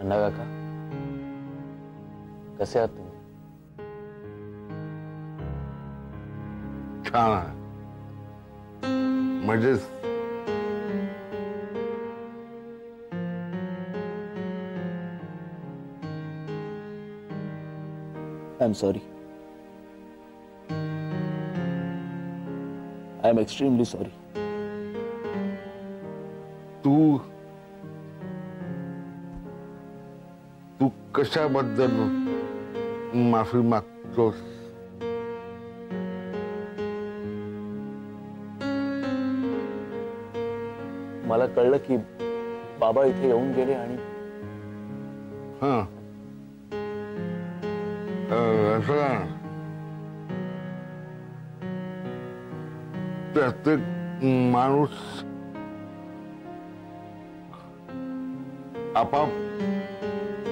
अण्णा काका कसे आहात तुम्ही? छान आहे. मजेत. I am sorry. I am extremely sorry. तू तू कशाबद्दल माफी मागतोस? मला कळलं की बाबा इथे येऊन गेले आणि असं प्रत्येक माणूस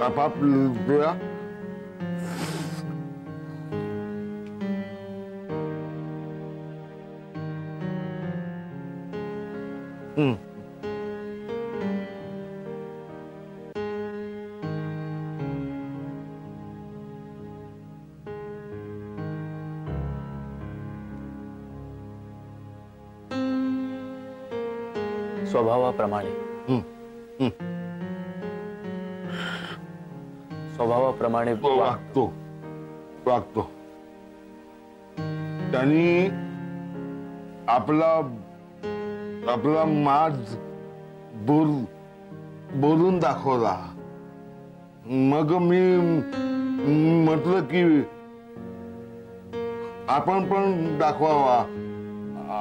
आपापल्या स्वभावाप्रमाणे वागतो. त्यांनी आपला माज बोलून दाखवला. मग मी म्हटलं की आपण पण दाखवावा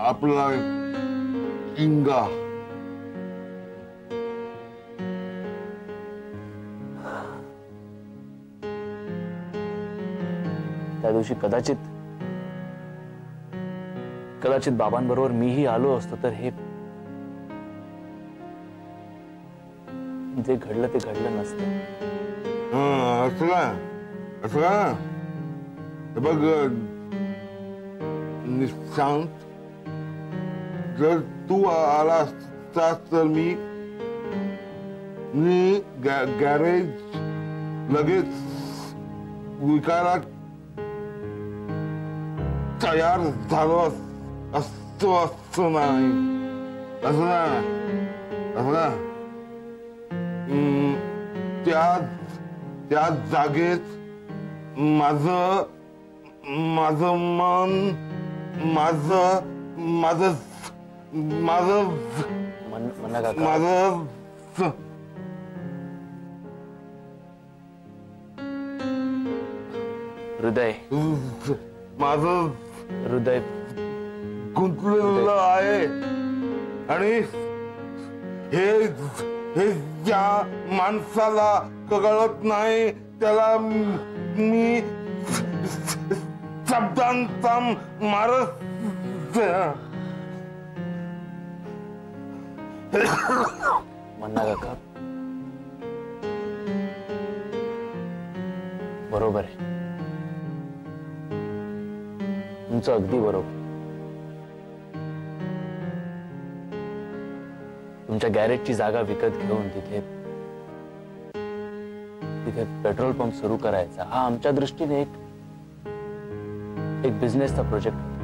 आपला इंगा. त्या दिवशी कदाचित बाबांबरोबर मीही आलो असतो तर हे जे घडलं ते घडलं नसतं. असं बघ निशांत, जर तू आला असतास तर मी गॅरेज लगेच विकायला तयार झालो असतो नाही. असं त्या जागेत माझं मन हृदय गुंतलेलं आहे आणि हे ज्या माणसाला कळत नाही त्याला मी शब्दांचा मारत म्हणा काका. बरोबर आहे तुमचं, अगदी बरोबर. तुमच्या गॅरेजची जागा विकत घेऊन तिथे पेट्रोल पंप सुरू करायचा हा आमच्या दृष्टीने एक बिझनेसचा प्रोजेक्ट होता.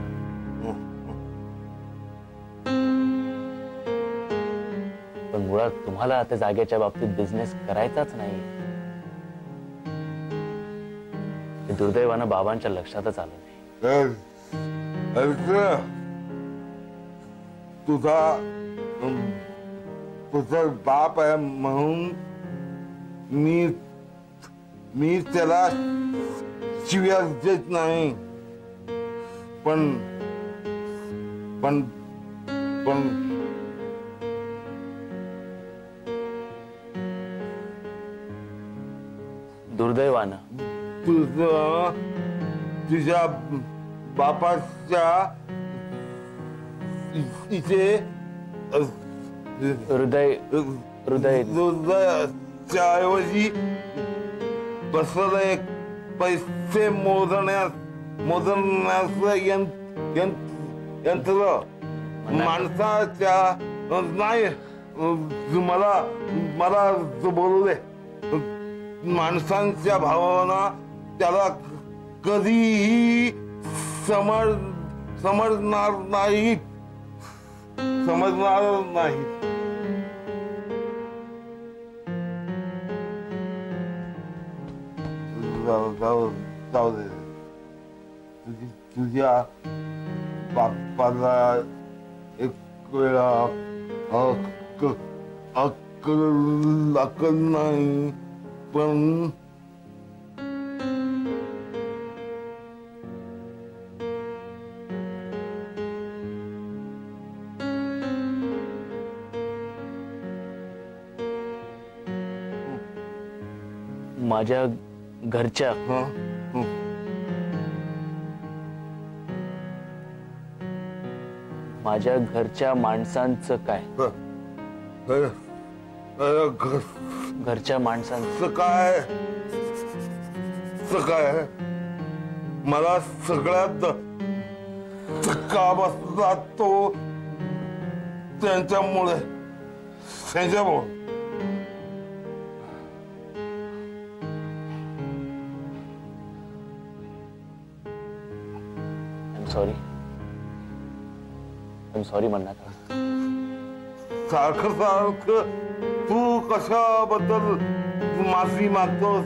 पण मुळात तुम्हाला त्या जागेच्या बाबतीत बिझनेस करायचाच नाही हे दुर्दैवानं बाबांच्या लक्षातच आलं नाही. तुझा बाप आहे म्हणून मी त्याला शिव्या देत नाही. पण दुर्दैवानं तुझ्या बापाच्या इथे हृदयाच्या ऐवजी बसलं एक पैसे मोजण्याचं यंत्र माणसाच्या नाही. मला बोलू दे. माणसांच्या भावना त्याला कधीही समजणार नाहीत. जाऊ दे. तुझ्या बाप्पाला एक वेळा अक्कल नाही, पण माझ्या घरच्या माझ्या घरच्या माणसांचं काय? घरच्या माणसांचं काय मला सगळ्यात धक्का बसला तो त्यांच्यामुळे. I'm sorry म्हणणार. सारखं तू कशाबद्दल माफी मागतोस?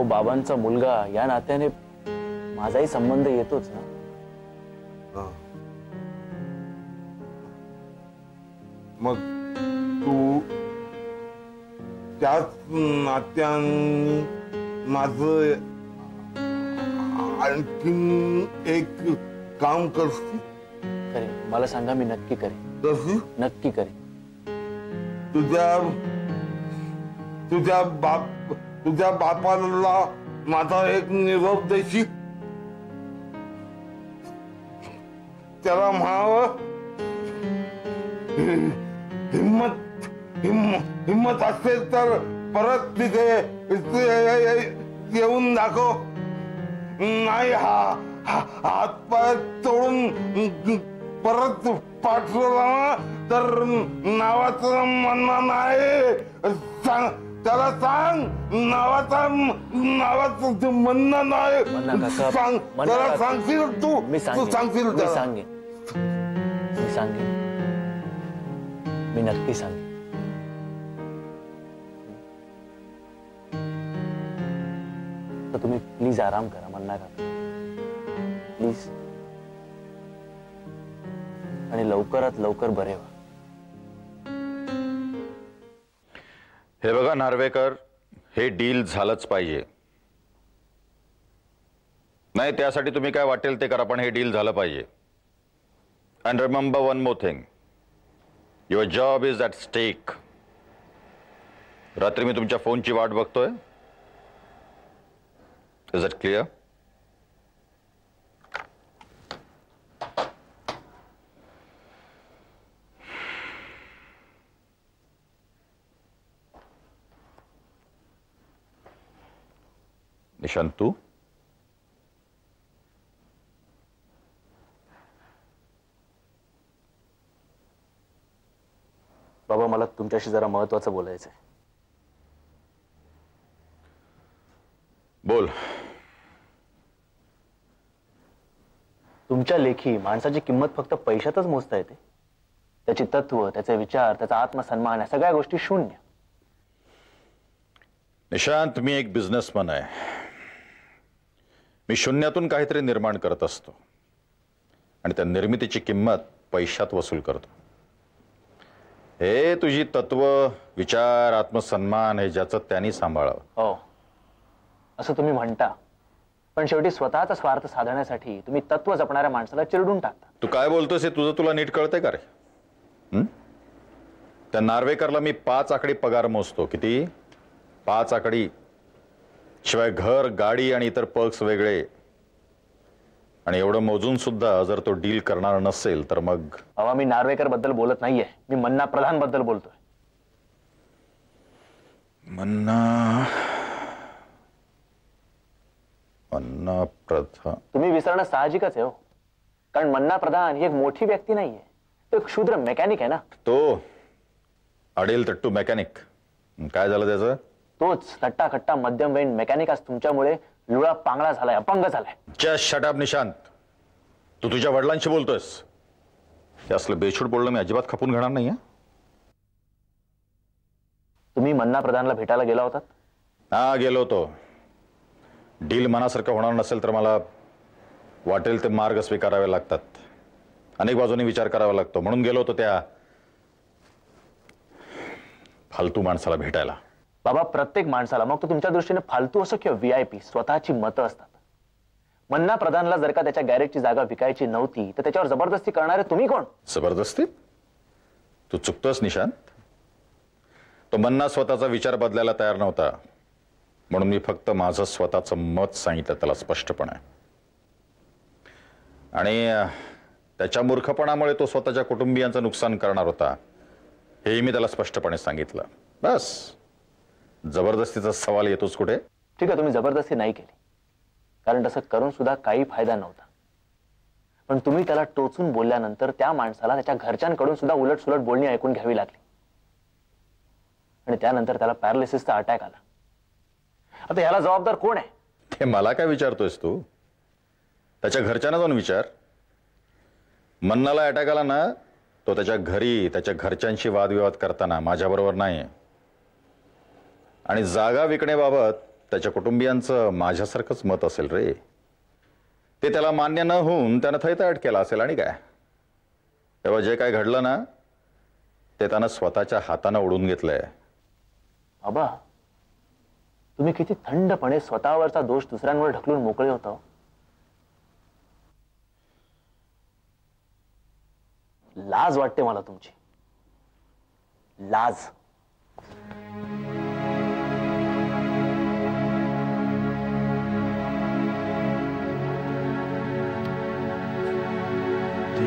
बाबांचा मुलगा या नात्याने माझाही संबंध येतोच ना. मग तू त्याच नात्याने माझं आणखीन एक काम करशील? करेन. मला सांगा, मी नक्की करेन. नक्की करेन. तुझ्या बापाला माझा एक निरोप देशील? त्याला म्हणावं, हिम्मत असेल तर परत तिथे येऊन दाखव. नाही हातपाय तोडून परत पाठवला तर नावाचं म्हणणं नाही. त्याला सांग, नावाचं म्हणणं नाही. सांग, त्याला सांगशील तू? तू सांगशील? मी सांगेन. मी नक्की सांगेन. तर तुम्ही प्लीज आराम करा. म्हणणार का प्लीज, आणि लवकरात लवकर बरे व्हा. हे बघा नार्वेकर, हे डील झालंच पाहिजे. नाही, त्यासाठी तुम्ही काय वाटेल ते करा, पण हे डील झालं पाहिजे. And remember one more thing, your job is at stake. रात्री मी तुमच्या फोनची वाट बघतोय. Is it clear? निशांत, तू? बाबा, मला तुमच्याशी जरा महत्वाचं बोलायचं आहे. बोल. तुमच्या लेखी माणसाची किंमत फक्त पैशातच मोजता येते. त्याची तत्व, त्याचे विचार, त्याचा आत्मसन्मान, या सगळ्या गोष्टी शून्य. निशांत, मी एक बिझनेसमन आहे. मी शून्यातून काहीतरी निर्माण करत असतो आणि त्या निर्मितीची किंमत पैशात वसूल करतो. हे तुझी तत्व, विचार, आत्मसन्मान हे ज्याचं त्यांनी सांभाळावं. हो, असं तुम्ही म्हणता, पण शेवटी स्वतःचा स्वार्थ साधण्यासाठी तुम्ही तत्व जपणाऱ्या माणसाला चिरडून टाकता. तू काय बोलतोस हे तुला नीट कळतंय का रे? त्या नार्वेकरला मी 5 आकडी पगार मोजतो. किती? 5 आकडी. शिवाय घर, गाडी आणि इतर पर्क्स वेगळे. आणि एवढं मोजून सुद्धा जर तो डील करणार नसेल तर मग. बाबा, मी नार्वेकर बद्दल बोलत नाहीये. मी मन्ना प्रधान बद्दल बोलतोय. मन्ना प्रधान? तुम्ही विसरणं साहजिकच आहे हो, कारण मन्ना प्रधान ही एक मोठी व्यक्ती नाहीये. तो एक क्षुद्र मेकॅनिक आहे ना. तो अडेल तट्टू मेकॅनिक. काय झालं त्याचं? तोच लट्टा खट्टा मध्यमवयीन मेकॅनिक आज तुमच्यामुळे लुळा पांगळा झालाय, अपंग झालाय. Just shut up Nishant. तू तुझ्या वडिलांशी बोलतोयस. हे असलं बेछूट बोलणं मी अजिबात खपून घेणार नाही. तुम्ही मन्ना प्रधानला भेटायला गेला होतात? हा, गेलो होतो. डील मनासारखं होणार नसेल तर मला वाटेल ते मार्ग स्वीकारावे लागतात. अनेक बाजूंनी विचार करावा लागतो. म्हणून गेलो होतो त्या फालतू माणसाला भेटायला. बाबा, प्रत्येक माणसाला, मग तो तुमच्या दृष्टीने फालतू असो किंवा VIP, स्वतःची मतं असतात. मन्ना प्रधानला जर का त्याच्या गॅरेजची जागा विकायची नव्हती तर त्याच्यावर जबरदस्ती करणारे तुम्ही कोण? जबरदस्ती? तू चुकतोस निशांत. तो मन्ना स्वतःचा विचार बदलायला तयार नव्हता. म्हणून मी फक्त माझं स्वतःचं मत सांगितलं त्याला स्पष्टपणे. आणि त्याच्या मूर्खपणामुळे तो स्वतःच्या कुटुंबियांचं नुकसान करणार होता हेही मी त्याला स्पष्टपणे सांगितलं. बस. जबरदस्तीचा सवाल येतोच कुठे? ठीक आहे, तुम्ही जबरदस्ती नाही केली, कारण तसं करून सुद्धा काही फायदा नव्हता. पण तुम्ही त्याला टोचून बोलल्यानंतर त्या माणसाला त्याच्या घरच्यांकडून सुद्धा उलटसुलट बोलणी ऐकून घ्यावी लागली. आणि त्यानंतर त्याला पॅरालिसिसचा अटॅक आला. आता याला जबाबदार कोण आहे? ते मला काय विचारतोयस तू? त्याच्या घरच्यांना जाऊन विचार. मन्नाला अटॅक आला ना, तो त्याच्या घरी त्याच्या घरच्यांशी वादविवाद करताना माझ्याबरोबर नाही. आणि जागा विकण्याबाबत त्याच्या कुटुंबियांचं माझ्यासारखंच मत असेल रे. ते त्याला मान्य न होऊन त्यानं थैताट केला असेल. आणि काय, तेव्हा जे काय घडलं ना ते त्यानं स्वतःच्या हातानं ओढून घेतलंय. बाबा, तुम्ही किती थंडपणे स्वतःवरचा दोष दुसऱ्यांवर ढकलून मोकळे होता. लाज वाटते मला तुमची. लाज.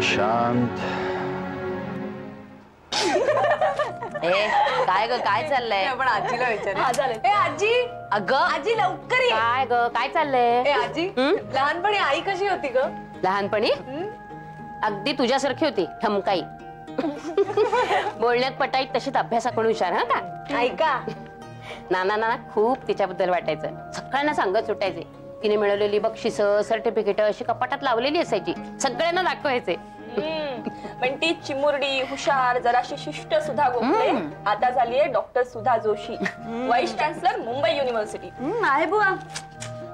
शांत. काय ग, काय चाललंय? आपण आजीला विचार. आजी, अगं आजी लवकर ये. काय ग, काय चाललंय? आजी, लहानपणी आई कशी होती ग? लहानपणी अगदी तुझ्यासारखी होती, ठमकाई. बोलण्यात पटाईत, तशीच अभ्यासाकडून हुशार. हा का? ऐका, नाना खूप तिच्याबद्दल वाटायचं. सगळ्यांना सांगत सुटायचे. तिने मिळवलेली बक्षिस, सर्टिफिकेट अशी कपाटात लावलेली असायची. सगळ्यांना दाखवायचे. पण ती चिमुरडी, हुशार, जराशी शिष्ट सुधा गोखले आता झालीये doctor Sudha Joshi, vice chancellor, Mumbai university. आहे बुवा.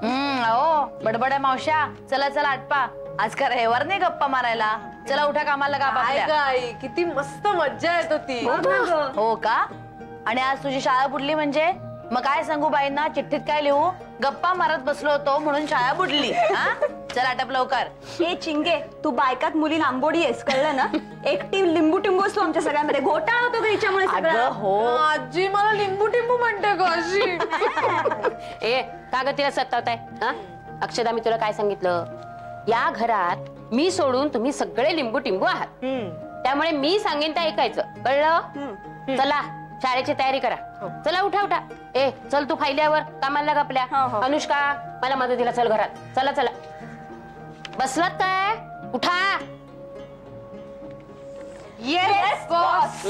ओ बडबड्या मावश्या, चला चला आटपा. आज का रविवार नाही गप्पा मारायला. चला उठा कामाला. का आई, किती मस्त मज्जा येत होती. हो का? आणि आज तुझी शाळा बुडली म्हणजे? मग काय सांगू बाईंना? चिठ्ठीत काय लिहू? गप्पा मारत बसलो होतो म्हणून शाळा बुडली. चल आटप लवकर. ए चिंगे, तू बायकात मुली लांबोडी आहेस, कळलं ना? एकटी लिंबू टिंबू असतो आमच्या सगळ्यांमध्ये. घोटाळा होतो हिच्यामुळे सगळं. हो आजी, मला लिंबू टिंबू म्हणते का अशी? ए, का ग तिला सतावताय? अक्षदा, मी तुला काय सांगितलं? या घरात मी सोडून तुम्ही सगळे लिंबू टिंबू आहात. त्यामुळे मी सांगेन ते ऐकायचं, कळलं? चला, शाळेची तयारी करा. चला, उठा उठा. ए, चल तू फायल्यावर कामाला लाग आपल्या. अनुष्का, मला मदतीला चल घरात. चला चला. बसलात काय? उठा. Yes boss.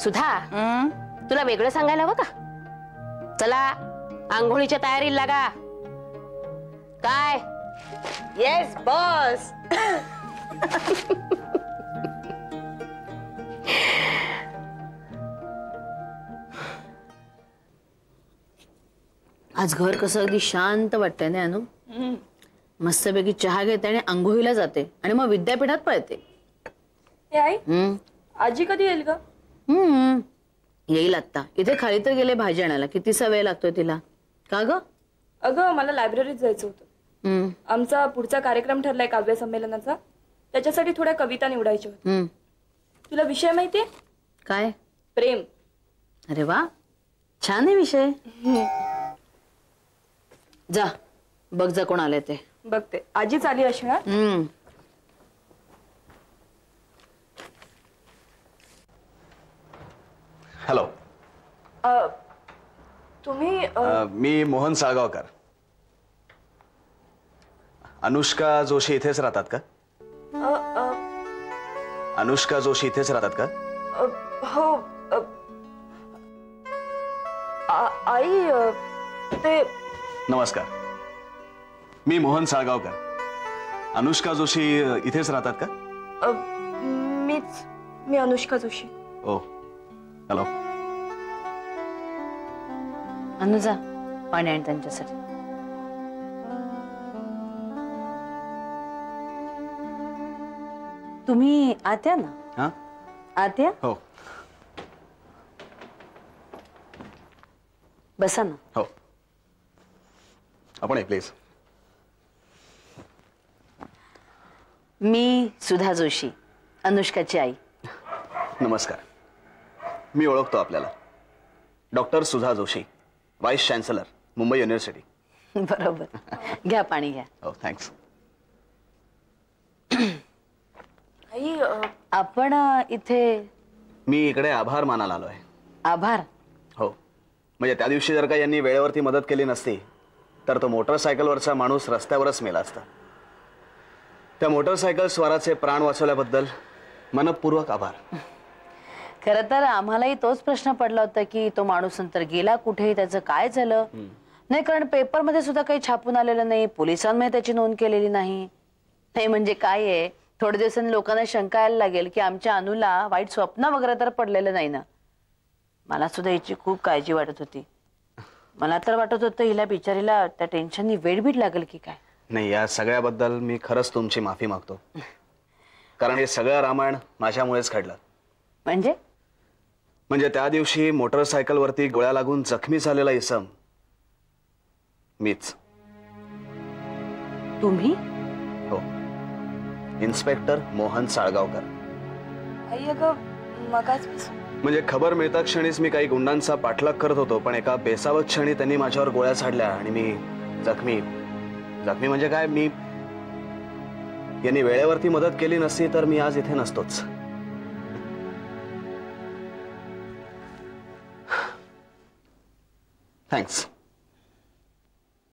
सुधा, तुला वेगळं सांगायला हवं का? चला, आंघोळीच्या तयारीला लागा. काय? Yes boss. आज घर कसं अगदी शांत वाटतंय ना अनु? मस्तपैकी चहा घेते आणि आंघोळीला जाते आणि मग विद्यापीठात पळते. आई, आजी कधी येईल ग? येईल आता. इथे खाली तर गेले भाजी आणायला. कितीसा वेळ लागतोय तिला? का ग? अगं, मला लायब्ररीत जायचं होतं. आमचा पुढचा कार्यक्रम ठरलाय काव्य संमेलनाचा. त्याच्यासाठी थोड्या कविता निवडायच्या होत्या. तुला विषय माहितीये? काय? प्रेम. अरे वा, छान आहे विषय. जा बघ, जा कोण आले ते. बघते. आजीच आली असणार. हॅलो. तुम्ही मी मोहन साळगावकर. अनुष्का जोशी इथेच राहतात का? अनुष्का जोशी इथेच राहतात का? हो. आई ते नमस्कार, मी मोहन साळगावकर. अनुष्का जोशी इथेच राहतात का? मी अनुष्का जोशी. ओ, हॅलो. अनुजा, पाणी आण त्यांच्यासाठी. तुम्ही आत्या ना? हा, आत्या, हो बसा ना. हो. आपण प्लीज. मी सुधा जोशी, अनुष्काची आई. नमस्कार, मी ओळखतो आपल्याला. Doctor Sudha Joshi, vice chancellor, Mumbai university. बरोबर. घ्या पाणी घ्या. हो, थँक्स. आई आपण इथे मी इकडे आभार मानायला आलोय. आभार? हो, म्हणजे त्या दिवशी जर का यांनी वेळेवरती मदत केली नसती तर तो मोटरसायकलवरचा माणूस रस्त्यावरच मेला असता. त्या मोटरसायकल स्वाराचे प्राण वाचवल्याबद्दल मनपूर्वक आभार. खरं तर आम्हालाही तोच प्रश्न पडला होता की तो माणूस नंतर गेला कुठे, त्याचं काय झालं. नाही, कारण पेपरमध्ये सुद्धा काही छापून आलेलं नाही, पोलिसांमध्ये त्याची नोंद केलेली नाही. नाही म्हणजे काय आहे, थोड्या दिवसांनी लोकांना शंका यायला लागेल की आमच्या अनुला वाईट स्वप्न वगैरे तर पडलेलं नाही ना. मला सुद्धा याची खूप काळजी वाटत होती. मला तर वाटत होतं हिला बिचारीला त्या टेन्शननी वेडबीड लागेल की काय. नाही, या सगळ्याबद्दल मी खरंच तुमची माफी मागतो, कारण हे सगळं रामायण माझ्यामुळेच घडलं. म्हणजे त्या दिवशी मोटरसायकलवरती गोळ्या लागून जखमी झालेला इसम मीच. तुम्ही? हो, इन्स्पेक्टर मोहन साळगावकर. आई अगं मगाच म्हणजे खबर मिळता क्षणीच मी काही गुंडांचा पाठलाग करत होतो, पण एका बेसावत क्षणी त्यांनी माझ्यावर गोळ्या झाडल्या आणि मी जखमी म्हणजे काय, मी यांनी वेळेवरती मदत केली नसती तर मी आज इथे नसतोच. थँक्स.